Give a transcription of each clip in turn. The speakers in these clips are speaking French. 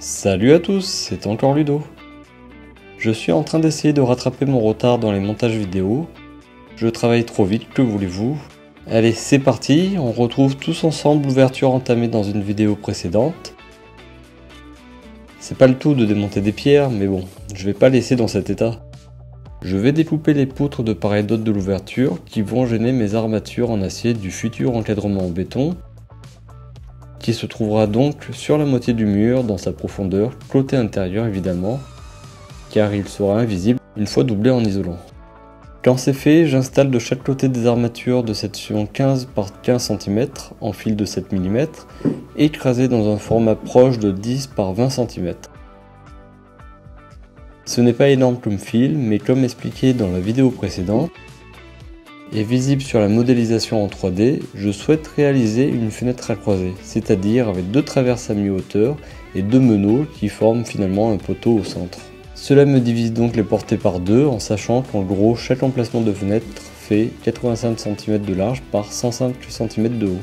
Salut à tous, c'est encore Ludo. Je suis en train d'essayer de rattraper mon retard dans les montages vidéo. Je travaille trop vite, que voulez-vous? Allez, c'est parti, on retrouve tous ensemble l'ouverture entamée dans une vidéo précédente. C'est pas le tout de démonter des pierres, mais bon, je vais pas laisser dans cet état. Je vais découper les poutres de part et d'autre de l'ouverture qui vont gêner mes armatures en acier du futur encadrement en béton, qui se trouvera donc sur la moitié du mur dans sa profondeur, côté intérieur évidemment, car il sera invisible une fois doublé en isolant. Quand c'est fait, j'installe de chaque côté des armatures de section 15 par 15 cm en fil de 7 mm, écrasées dans un format proche de 10 par 20 cm. Ce n'est pas énorme comme fil, mais comme expliqué dans la vidéo précédente, et visible sur la modélisation en 3D, je souhaite réaliser une fenêtre à croisée, c'est-à-dire avec deux traverses à mi-hauteur et deux meneaux qui forment finalement un poteau au centre. Cela me divise donc les portées par deux en sachant qu'en gros chaque emplacement de fenêtre fait 85 cm de large par 105 cm de haut.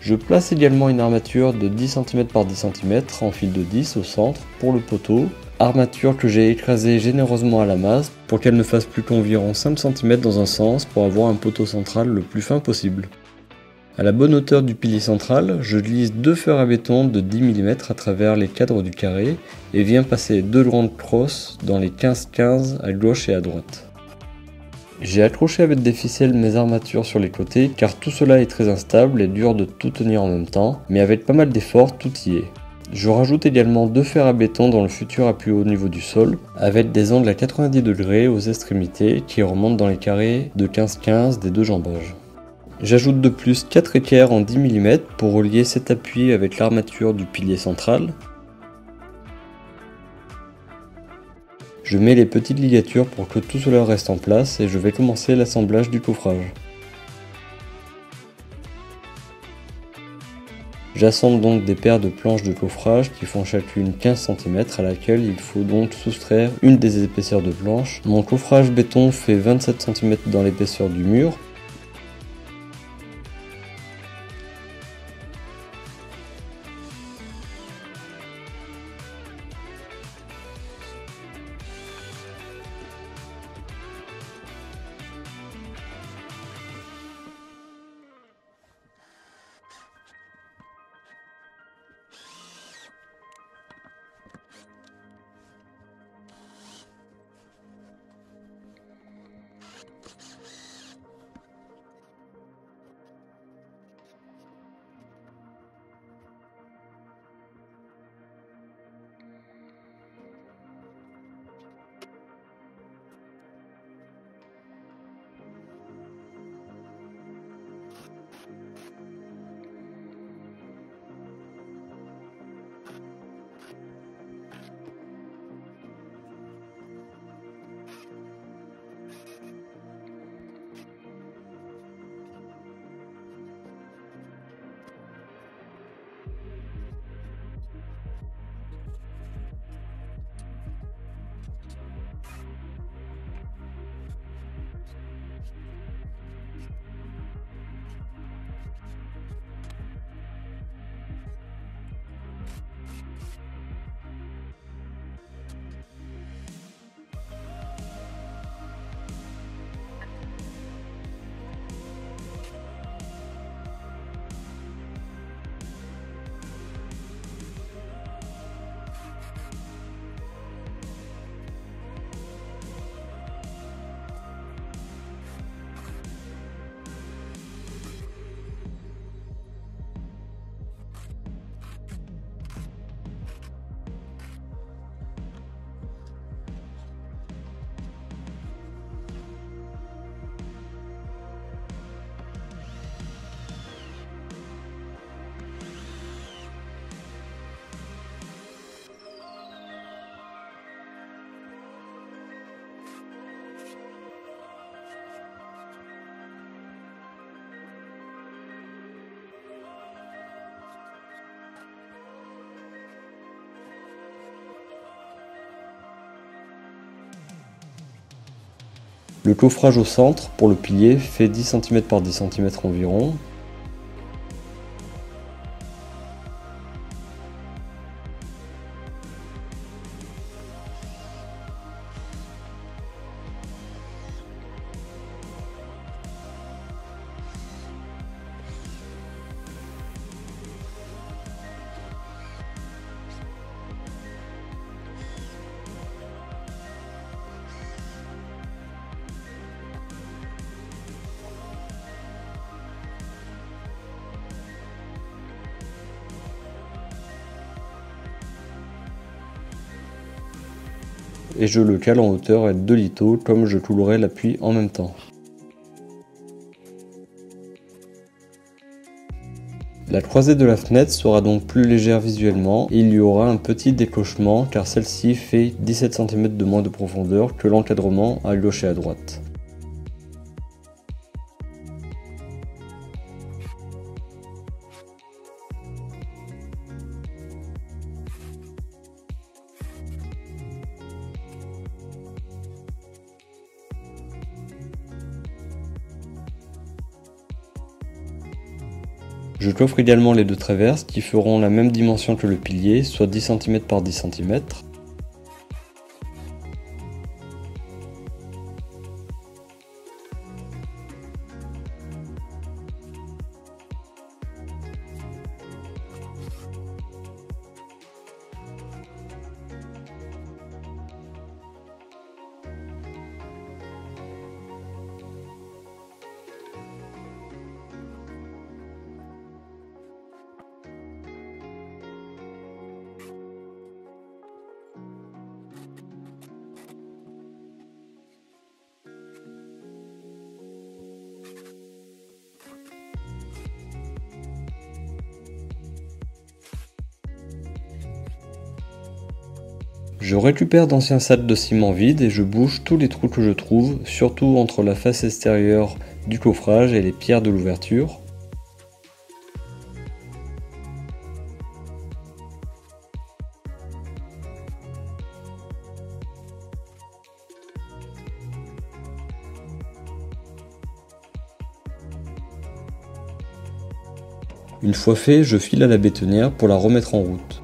Je place également une armature de 10 cm par 10 cm en fil de 10 au centre pour le poteau, armature que j'ai écrasée généreusement à la masse pour qu'elle ne fasse plus qu'environ 5 cm dans un sens pour avoir un poteau central le plus fin possible. À la bonne hauteur du pilier central, je glisse deux fers à béton de 10 mm à travers les cadres du carré et viens passer deux grandes crosses dans les 15-15 à gauche et à droite. J'ai accroché avec des ficelles mes armatures sur les côtés car tout cela est très instable et dur de tout tenir en même temps, mais avec pas mal d'efforts tout y est. Je rajoute également deux fers à béton dans le futur appui au niveau du sol, avec des angles à 90 degrés aux extrémités qui remontent dans les carrés de 15-15 des deux jambages. J'ajoute de plus 4 équerres en 10 mm pour relier cet appui avec l'armature du pilier central. Je mets les petites ligatures pour que tout cela reste en place et je vais commencer l'assemblage du coffrage. J'assemble donc des paires de planches de coffrage qui font chacune 15 cm à laquelle il faut donc soustraire une des épaisseurs de planche. Mon coffrage béton fait 27 cm dans l'épaisseur du mur. Le coffrage au centre pour le pilier fait 10 cm par 10 cm environ. et je le cale en hauteur avec 2 litho comme je clouerai l'appui en même temps. La croisée de la fenêtre sera donc plus légère visuellement et il y aura un petit décrochement car celle-ci fait 17 cm de moins de profondeur que l'encadrement à gauche et à droite. Je coffre également les deux traverses qui feront la même dimension que le pilier, soit 10 cm par 10 cm. Je récupère d'anciens sacs de ciment vides et je bouche tous les trous que je trouve, surtout entre la face extérieure du coffrage et les pierres de l'ouverture. Une fois fait, je file à la bétonnière pour la remettre en route.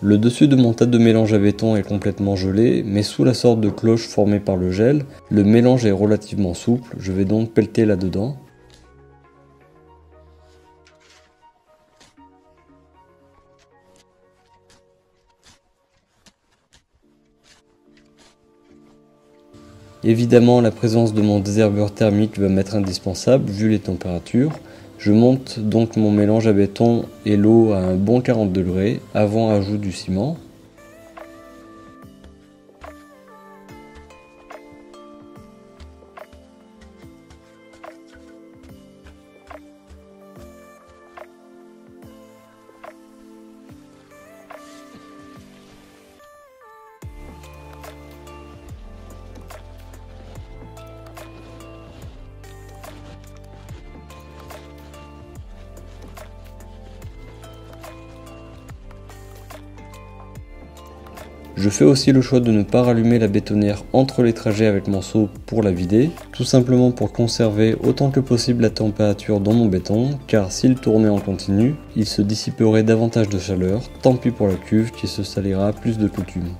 Le dessus de mon tas de mélange à béton est complètement gelé, mais sous la sorte de cloche formée par le gel, le mélange est relativement souple, je vais donc pelleter là-dedans. Évidemment, la présence de mon désherbeur thermique va m'être indispensable vu les températures. Je monte donc mon mélange à béton et l'eau à un bon 40 degrés avant ajout du ciment. Je fais aussi le choix de ne pas rallumer la bétonnière entre les trajets avec mon seau pour la vider, tout simplement pour conserver autant que possible la température dans mon béton, car s'il tournait en continu, il se dissiperait davantage de chaleur, tant pis pour la cuve qui se salira plus de coutume.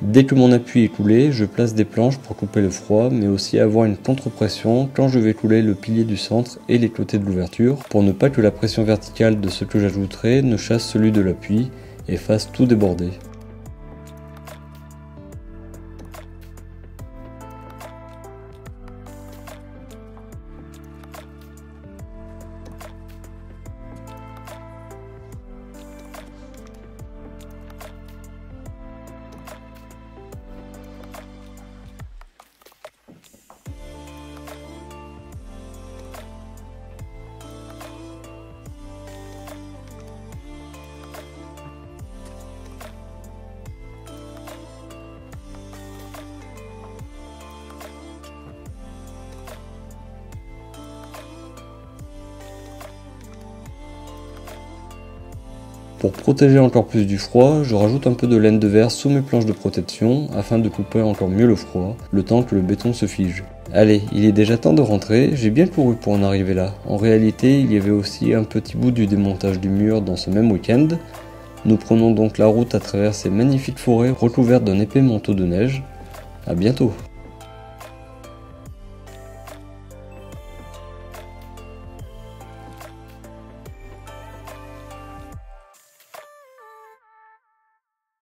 Dès que mon appui est coulé, je place des planches pour couper le froid, mais aussi avoir une contre-pression quand je vais couler le pilier du centre et les côtés de l'ouverture, pour ne pas que la pression verticale de ce que j'ajouterai ne chasse celui de l'appui et fasse tout déborder. Pour protéger encore plus du froid, je rajoute un peu de laine de verre sous mes planches de protection afin de couper encore mieux le froid, le temps que le béton se fige. Allez, il est déjà temps de rentrer, j'ai bien couru pour en arriver là. En réalité, il y avait aussi un petit bout du démontage du mur dans ce même week-end. Nous prenons donc la route à travers ces magnifiques forêts recouvertes d'un épais manteau de neige. À bientôt.